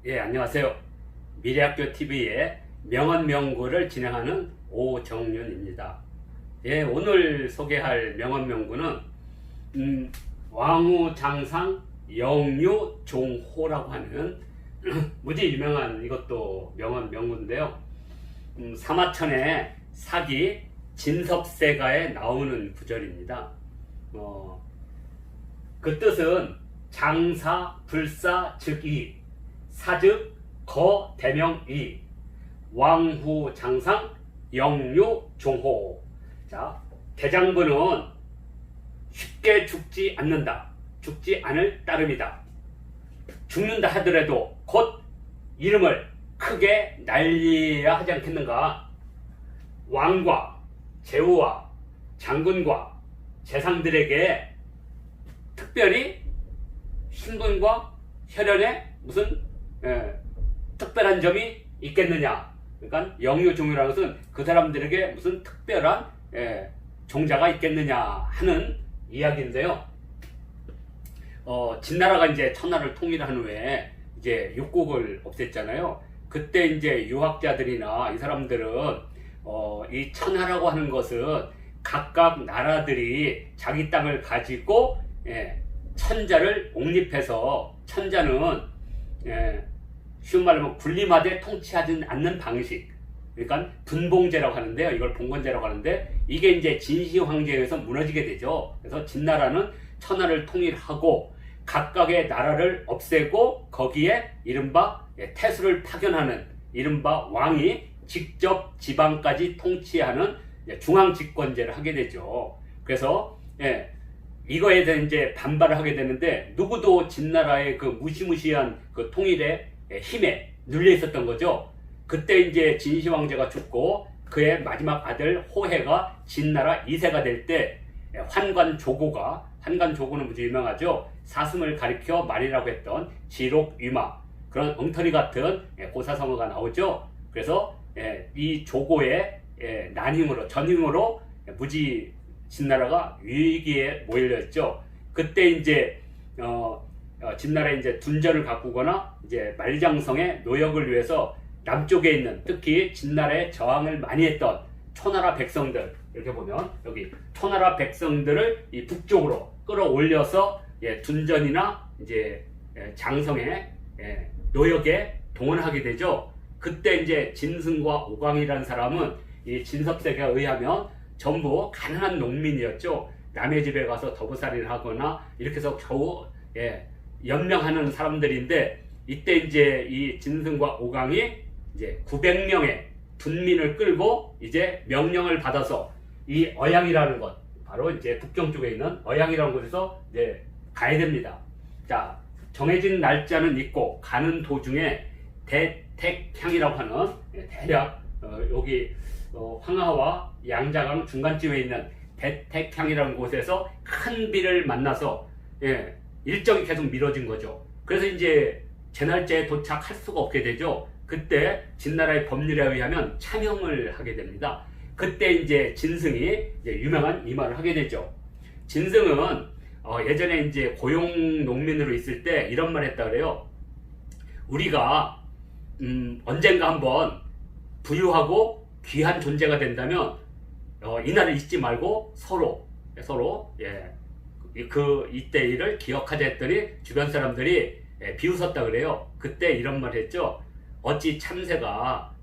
예, 안녕하세요. 미래학교TV의 명언명구를 진행하는 오정윤입니다. 예, 오늘 소개할 명언명구는 왕후장상 영유종호라고 하는 무지 유명한 이것도 명언명구인데요. 사마천의 사기 진섭세가에 나오는 구절입니다. 그 뜻은 장사, 불사, 즉이, 사즉, 거, 대명이, 왕후, 장상, 영유, 종호. 자, 대장부는 쉽게 죽지 않는다. 죽지 않을 따름이다. 죽는다 하더라도 곧 이름을 크게 날려야 하지 않겠는가. 왕과 제후와 장군과 재상들에게 특별히 신분과 혈연에 무슨 특별한 점이 있겠느냐. 그러니까 영유종유라는 것은 그 사람들에게 무슨 특별한 종자가 있겠느냐 하는 이야기인데요. 진나라가 이제 천하를 통일한 후에 이제 육국을 없앴잖아요. 그때 이제 유학자들이나 이 사람들은 이 천하라고 하는 것은 각각 나라들이 자기 땅을 가지고 천자를 옹립해서, 천자는 쉬운 말로 하면 군림하되 통치하지 않는 방식, 그러니까 분봉제라고 하는데요. 이걸 봉건제라고 하는데, 이게 이제 진시 황제에 의해서 무너지게 되죠. 그래서 진나라는 천하를 통일하고 각각의 나라를 없애고 거기에 이른바 태수를 파견하는 이른바 왕이 직접 지방까지 통치하는 중앙집권제를 하게 되죠. 그래서 이거에 대해 이제 반발을 하게 되는데, 누구도 진나라의 그 무시무시한 그 통일의 힘에 눌려 있었던 거죠. 그때 이제 진시 황제가 죽고 그의 마지막 아들 호해가 진나라 2세가 될 때, 환관조고는 무지 유명하죠. 사슴을 가리켜 말이라고 했던 지록위마, 그런 엉터리 같은 고사성어가 나오죠. 그래서 이 조고의 전임으로 무지 진나라가 위기에 몰렸죠. 그때 이제 진나라에 이제 둔전을 가꾸거나 이제 말장성의 노역을 위해서 남쪽에 있는, 특히 진나라에 저항을 많이 했던 초나라 백성들, 이렇게 보면 여기 초나라 백성들을 이 북쪽으로 끌어올려서 둔전이나 이제 장성의 노역에 동원하게 되죠. 그때 이제 진승과 오광이라는 사람은 이 진섭세가에 의하면 전부 가난한 농민이었죠. 남의 집에 가서 더부살이를 하거나 이렇게 해서 겨우 연명하는 사람들인데, 이때 이제 이 진승과 오광이 이제 900명의 둔민을 끌고 이제 명령을 받아서 이 어양이라는 곳, 바로 이제 북경 쪽에 있는 어양이라는 곳에서 이제 가야 됩니다. 자, 정해진 날짜는 있고 가는 도중에 대택향이라고 하는 대략 여기 황하와 양자강 중간쯤에 있는 대택향이라는 곳에서 큰 비를 만나서 일정이 계속 미뤄진 거죠. 그래서 이제 제 날짜에 도착할 수가 없게 되죠. 그때 진나라의 법률에 의하면 참형을 하게 됩니다. 그때 이제 진승이 이제 유명한 이 말을 하게 되죠. 진승은 예전에 이제 고용 농민으로 있을 때 이런 말 했다 그래요. 우리가 언젠가 한번 부유하고 귀한 존재가 된다면 이날을 잊지 말고 서로 이때 일을 기억하자 했더니 주변 사람들이 비웃었다 그래요. 그때 이런 말 했죠. 어찌 참새가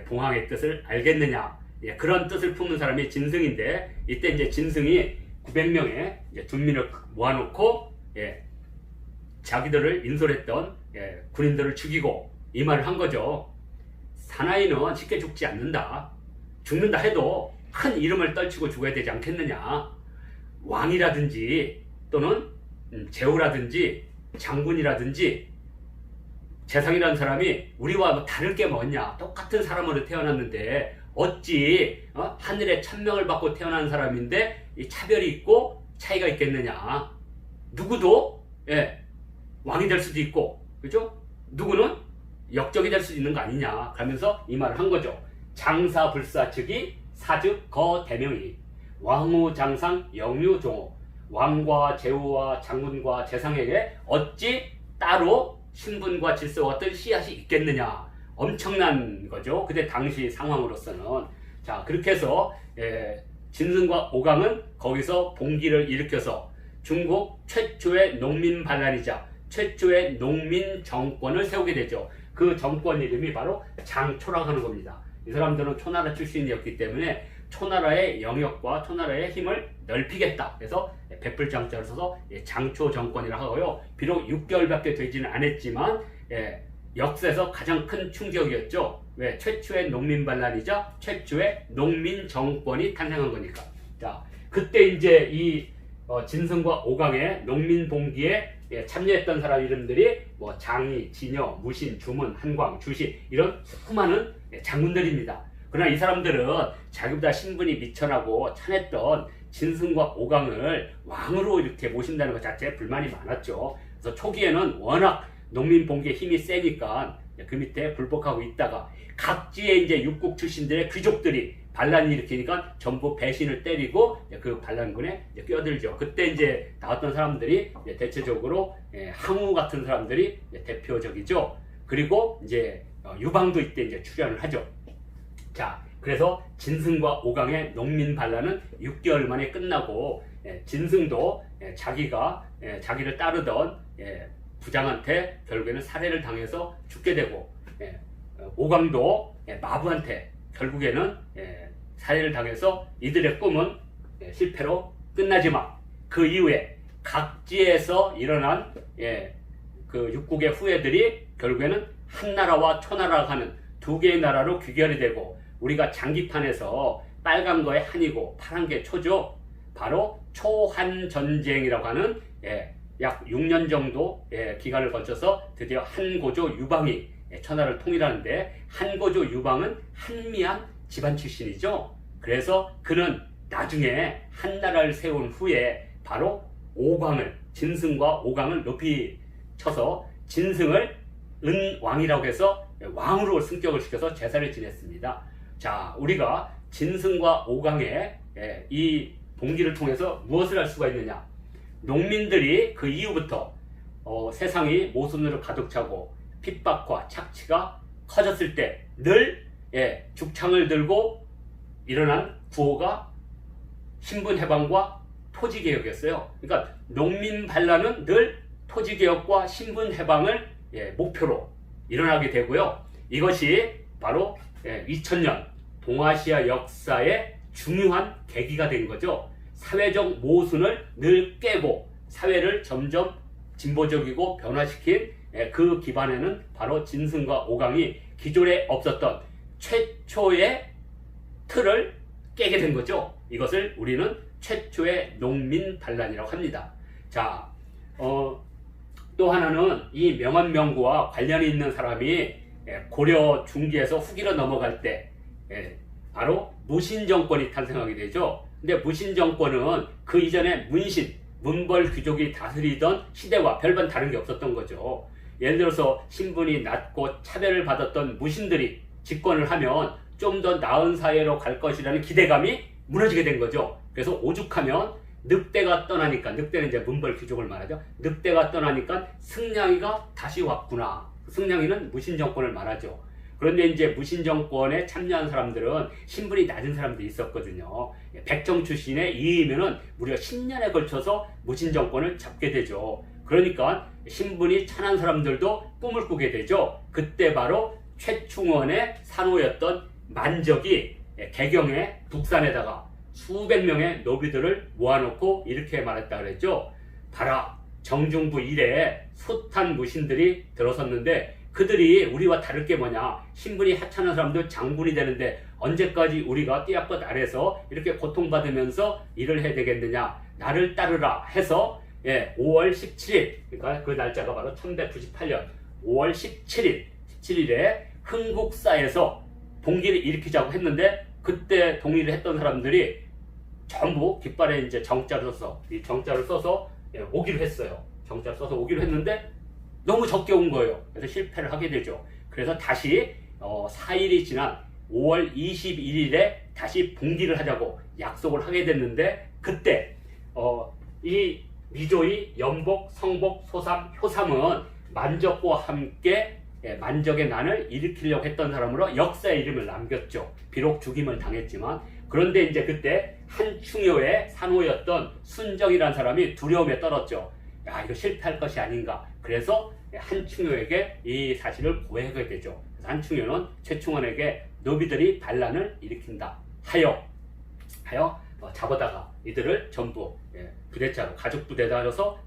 봉황의 뜻을 알겠느냐. 그런 뜻을 품는 사람이 진승인데, 이때 이제 진승이 900명의 둔민을 모아놓고 자기들을 인솔했던 군인들을 죽이고 이 말을 한 거죠. 사나이는 쉽게 죽지 않는다. 죽는다 해도 큰 이름을 떨치고 죽어야 되지 않겠느냐. 왕이라든지 또는 제후라든지 장군이라든지 재상이라는 사람이 우리와 뭐 다를 게 뭐냐, 똑같은 사람으로 태어났는데 어찌 하늘의 천명을 받고 태어난 사람인데 이 차별이 있고 차이가 있겠느냐. 누구도 왕이 될 수도 있고, 그죠? 누구는 역적이 될 수 있는 거 아니냐 그러면서 이 말을 한 거죠. 장사불사측이 사즉 거대명이 왕후장상 영유종호, 왕과 제후와 장군과 재상에게 어찌 따로 신분과 질서와 같은 씨앗이 있겠느냐. 엄청난 거죠. 그때 당시 상황으로서는. 자, 그렇게 해서 진승과 오강은 거기서 봉기를 일으켜서 중국 최초의 농민 반란이자 최초의 농민 정권을 세우게 되죠. 그 정권 이름이 바로 장초라고 하는 겁니다. 이 사람들은 초나라 출신이었기 때문에 초나라의 영역과 초나라의 힘을 넓히겠다. 그래서 백불장자를 써서 장초 정권이라고 하고요. 비록 6개월밖에 되지는 않았지만 역사에서 가장 큰 충격이었죠. 왜? 최초의 농민 반란이자 최초의 농민 정권이 탄생한 거니까. 자, 그때 이제 이 진승과 오강의 농민 봉기에 참여했던 사람 이름들이 뭐 장이, 진여, 무신, 주문, 한광, 주시 이런 수많은 장군들입니다. 그러나 이 사람들은 자기보다 신분이 미천하고 찬했던 진승과 오강을 왕으로 이렇게 모신다는 것 자체에 불만이 많았죠. 그래서 초기에는 워낙 농민 봉기의 힘이 세니까 그 밑에 불복하고 있다가 각지의 이제 육국 출신들의 귀족들이 반란을 일으키니까 전부 배신을 때리고 그 반란군에 끼어들죠. 그때 이제 나왔던 사람들이 대체적으로 항우 같은 사람들이 대표적이죠. 그리고 이제 유방도 이때 이제 출연을 하죠. 자, 그래서 진승과 오강의 농민 반란은 6개월 만에 끝나고 진승도 자기가 자기를 따르던 부장한테 결국에는 살해를 당해서 죽게 되고 오강도 마부한테 결국에는 살해를 당해서 이들의 꿈은 실패로 끝나지만 그 이후에 각지에서 일어난 그 육국의 후예들이 결국에는 한나라와 초나라가 하는 두 개의 나라로 귀결이 되고 우리가 장기판에서 빨간 거에 한이고 파란 게 초죠. 바로 초한전쟁이라고 하는 약 6년 정도 기간을 거쳐서 드디어 한고조 유방이 천하를 통일하는데 한고조 유방은 한미한 집안 출신이죠. 그래서 그는 나중에 한나라를 세운 후에 바로 오광을 진승과 오광을 높이 쳐서 진승을 은왕이라고 해서 왕으로 승격을 시켜서 제사를 지냈습니다. 자, 우리가 진승과 오광의 이 봉기를 통해서 무엇을 할 수가 있느냐. 농민들이 그 이후부터 세상이 모순으로 가득 차고 핍박과 착취가 커졌을 때 늘 죽창을 들고 일어난 구호가 신분해방과 토지개혁이었어요. 그러니까 농민 반란은 늘 토지개혁과 신분해방을 목표로 일어나게 되고요. 이것이 바로 2000년 동아시아 역사의 중요한 계기가 된 거죠. 사회적 모순을 늘 깨고 사회를 점점 진보적이고 변화시킨 그 기반에는 바로 진승과 오강이 기존에 없었던 최초의 틀을 깨게 된 거죠. 이것을 우리는 최초의 농민 반란이라고 합니다. 자, 또 하나는 이 명원명구와 관련이 있는 사람이 고려 중기에서 후기로 넘어갈 때 바로 무신 정권이 탄생하게 되죠. 근데 무신 정권은 그 이전에 문신, 문벌 귀족이 다스리던 시대와 별반 다른 게 없었던 거죠. 예를 들어서 신분이 낮고 차별을 받았던 무신들이 집권을 하면 좀 더 나은 사회로 갈 것이라는 기대감이 무너지게 된 거죠. 그래서 오죽하면 늑대가 떠나니까, 늑대는 이제 문벌 귀족을 말하죠. 늑대가 떠나니까 승냥이가 다시 왔구나. 승냥이는 무신 정권을 말하죠. 그런데 이제 무신 정권에 참여한 사람들은 신분이 낮은 사람들이 있었거든요. 백정 출신의 이의면은 무려 10년에 걸쳐서 무신 정권을 잡게 되죠. 그러니까 신분이 찬한 사람들도 꿈을 꾸게 되죠. 그때 바로 최충원의 산호였던 만적이 개경의 북산에다가 수백 명의 노비들을 모아놓고 이렇게 말했다 그랬죠. 봐라, 정중부 이래에 숱한 무신들이 들어섰는데 그들이 우리와 다를 게 뭐냐. 신분이 하찮은 사람도 장군이 되는데 언제까지 우리가 띠아껏 아래서 이렇게 고통받으면서 일을 해야 되겠느냐. 나를 따르라 해서 5월 17일, 그러니까 그 날짜가 바로 1198년 5월 17일에 흥국사에서 봉기를 일으키자고 했는데, 그때 동의를 했던 사람들이 전부 깃발에 이제 정자를 써서 오기로 했어요. 정자를 써서 오기로 했는데 너무 적게 온 거예요. 그래서 실패를 하게 되죠. 그래서 다시 4일이 지난 5월 21일에 다시 봉기를 하자고 약속을 하게 됐는데, 그때 이 미조이, 연복, 성복, 소삼, 효삼은 만적과 함께 만적의 난을 일으키려고 했던 사람으로 역사의 이름을 남겼죠. 비록 죽임을 당했지만. 그런데 이제 그때 한충효의 산호였던 순정이라는 사람이 두려움에 떨었죠. 야, 이거 실패할 것이 아닌가. 그래서 한충효에게 이 사실을 고해하게 되죠. 그래서 한충효는 최충원에게 노비들이 반란을 일으킨다 하여 잡아다가 이들을 전부 부대짜로, 가죽 부대에다 져서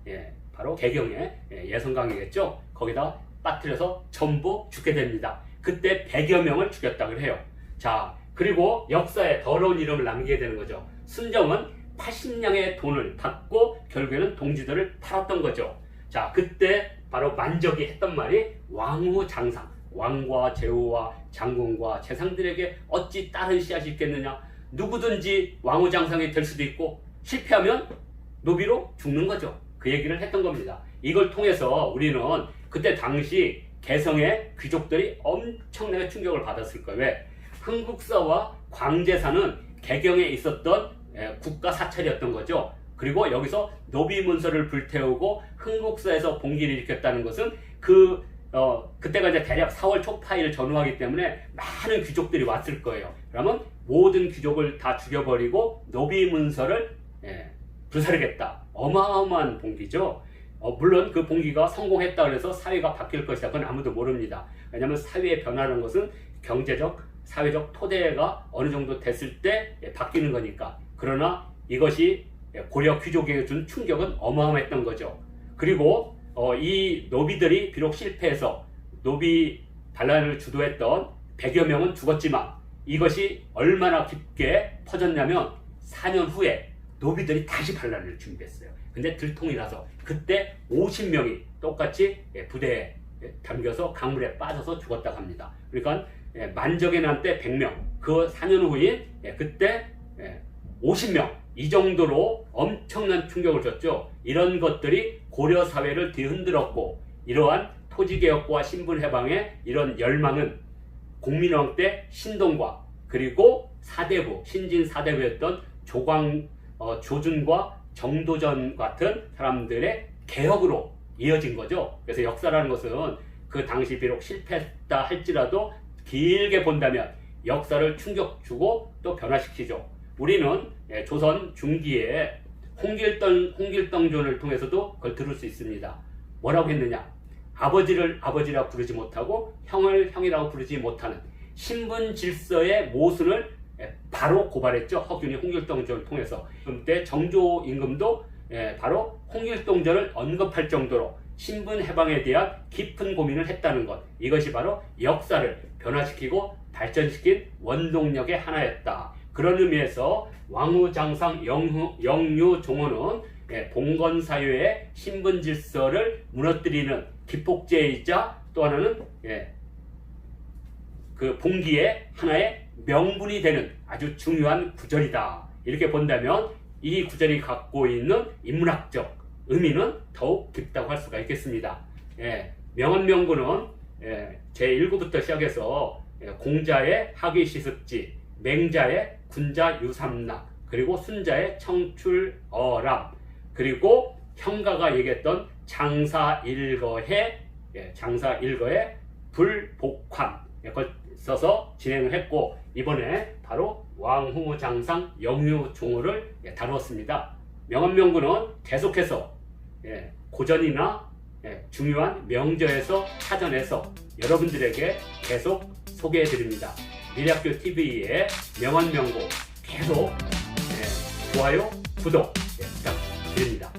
바로 개경의 예성강이겠죠. 거기다 빠뜨려서 전부 죽게 됩니다. 그때 100여 명을 죽였다고 해요. 자, 그리고 역사에 더러운 이름을 남기게 되는 거죠. 순정은 80냥의 돈을 받고 결국에는 동지들을 팔았던 거죠. 자, 그때 바로 만적이 했던 말이 왕후장상, 왕과 제후와 장군과 재상들에게 어찌 다른 씨앗이 있겠느냐. 누구든지 왕후장상이 될 수도 있고 실패하면 노비로 죽는 거죠. 그 얘기를 했던 겁니다. 이걸 통해서 우리는 그때 당시 개성의 귀족들이 엄청나게 충격을 받았을 거예요. 왜? 흥국사와 광제사는 개경에 있었던 국가 사찰이었던 거죠. 그리고 여기서 노비 문서를 불태우고 흥국사에서 봉기를 일으켰다는 것은 그때가 이제 대략 4월 초파일 전후하기 때문에 많은 귀족들이 왔을 거예요. 그러면 모든 귀족을 다 죽여버리고 노비 문서를 불사르겠다. 어마어마한 봉기죠. 물론 그 봉기가 성공했다 그래서 사회가 바뀔 것이다. 그건 아무도 모릅니다. 왜냐하면 사회의 변화라는 것은 경제적, 사회적 토대가 어느 정도 됐을 때 바뀌는 거니까. 그러나 이것이 고려 귀족에게 준 충격은 어마어마했던 거죠. 그리고 이 노비들이 비록 실패해서 노비 반란을 주도했던 100여 명은 죽었지만 이것이 얼마나 깊게 퍼졌냐면 4년 후에 노비들이 다시 반란을 준비했어요. 근데 들통이라서 그때 50명이 똑같이 부대에 담겨서 강물에 빠져서 죽었다고 합니다. 그러니까 만적의 난 때 100명, 그 4년 후인 그때 50명, 이 정도로 엄청난 충격을 줬죠. 이런 것들이 고려 사회를 뒤흔들었고, 이러한 토지개혁과 신분해방의 이런 열망은 공민왕 때 신동과 그리고 사대부, 신진 사대부였던 조준과 정도전 같은 사람들의 개혁으로 이어진 거죠. 그래서 역사라는 것은 그 당시 비록 실패했다 할지라도 길게 본다면 역사를 충격 주고 또 변화시키죠. 우리는 조선 중기에 홍길동전을 통해서도 그걸 들을 수 있습니다. 뭐라고 했느냐? 아버지를 아버지라 부르지 못하고 형을 형이라고 부르지 못하는 신분 질서의 모순을 바로 고발했죠. 허균이 홍길동전을 통해서. 그때 정조 임금도 바로 홍길동전을 언급할 정도로 신분 해방에 대한 깊은 고민을 했다는 것. 이것이 바로 역사를 변화시키고 발전시킨 원동력의 하나였다. 그런 의미에서 왕후장상 영유종호는 봉건사회의 신분 질서를 무너뜨리는 기폭제이자 또 하나는 그 봉기의 하나의 명분이 되는 아주 중요한 구절이다. 이렇게 본다면 이 구절이 갖고 있는 인문학적 의미는 더욱 깊다고 할 수가 있겠습니다. 명언명구는 제1구부터 시작해서 공자의 학위시습지, 맹자의 군자유삼락, 그리고 순자의 청출어람, 그리고 형가가 얘기했던 장사일거의 불복환 걸 써서 진행을 했고, 이번에 바로 왕후장상 영유종호를 다루었습니다. 명언명구는 계속해서 고전이나 중요한 명저에서 사전에서 여러분들에게 계속 소개해 드립니다. 미래학교 TV의 명언명구 계속 좋아요, 구독 부탁드립니다.